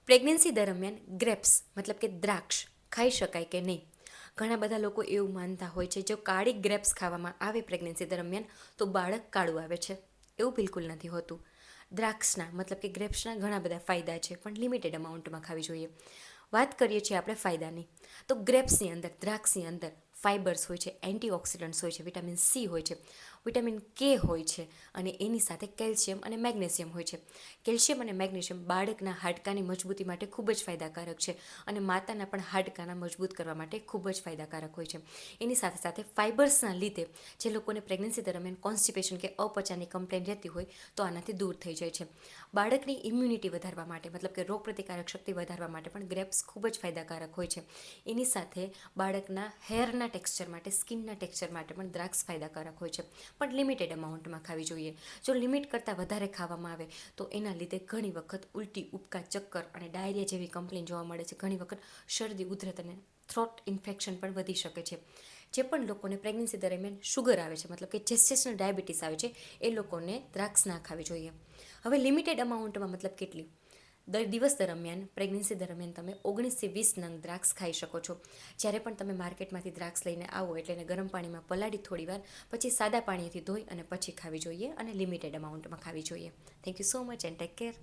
Pregnancy દરમિયાન grapes મતલબ કે દ્રાક્ષ ખાઈ શકાય કે નહીં? ઘણા બધા લોકો એવું માનતા હોય છે જો કાળી ગ્રેપ્સ ખાવામાં આવે પ્રેગ્નન્સી દરમિયાન તો બાળક કાળું આવે છે. એવું બિલકુલ નથી હોતું. દ્રાક્ષના મતલબ કે ગ્રેપ્સના ઘણા બધા ફાયદા છે, પણ લિમિટેડ અમાઉન્ટમાં ખાવી જોઈએ. વાત કરીએ છીએ આપણે ફાયદાની, તો ગ્રેપ્સની અંદર, દ્રાક્ષની અંદર ફાઇબર્સ હોય છે, એન્ટીઓક્સિડન્ટ્સ હોય છે, વિટામિન સી હોય છે, વિટામિન કે હોય છે, અને એની સાથે કેલ્શિયમ અને મેગ્નેશિયમ હોય છે. કેલ્શિયમ અને મેગ્નેશિયમ બાળકના હાડકાની મજબૂતી માટે ખૂબ જ ફાયદાકારક છે, અને માતાના પણ હાડકાના મજબૂત કરવા માટે ખૂબ જ ફાયદાકારક હોય છે. એની સાથે સાથે ફાઇબર્સના લીધે જે લોકોને પ્રેગ્નન્સી દરમિયાન કોન્સ્ટિપેશન કે અપચાની કમ્પ્લેન રહેતી હોય તો આનાથી દૂર થઈ જાય છે. બાળકની ઇમ્યુનિટી વધારવા માટે મતલબ કે રોગપ્રતિકારક શક્તિ વધારવા માટે પણ ગ્રેપ્સ ખૂબ જ ફાયદાકારક હોય છે. એની સાથે બાળકના હેરના ટેક્સચર માટે, સ્કિનના ટેક્સચર માટે પણ દ્રાક્ષ ફાયદાકારક હોય છે, પણ લિમિટેડ અમાઉન્ટમાં ખાવી જોઈએ. જો લિમિટ કરતાં વધારે ખાવામાં આવે તો એના લીધે ઘણી વખત ઉલટી, ઉપકા, ચક્કર અને ડાયરિયા જેવી કમ્પ્લેન જોવા મળે છે. ઘણી વખત શરદી, ઉધરસ અને થ્રોટ ઇન્ફેક્શન પણ વધી શકે છે. જે પણ લોકોને પ્રેગ્નન્સી દરમિયાન શુગર આવે છે, મતલબ કે જેસ્ટેશનલ ડાયાબિટીસ આવે છે, એ લોકોને દ્રાક્ષ ના ખાવી જોઈએ. હવે લિમિટેડ અમાઉન્ટમાં મતલબ કેટલી? દિવસ દરમિયાન, પ્રેગ્નન્સી દરમિયાન તમે 19 થી 20 નંગ દ્રાક્ષ ખાઈ શકો છો. જ્યારે પણ તમે માર્કેટમાંથી દ્રાક્ષ લઈને આવો એટલે એને ગરમ પાણીમાં પલાળી થોડીવાર, પછી સાદા પાણીથી ધોઈ અને પછી ખાવી જોઈએ, અને લિમિટેડ અમાઉન્ટમાં ખાવી જોઈએ. Thank you so much and take care.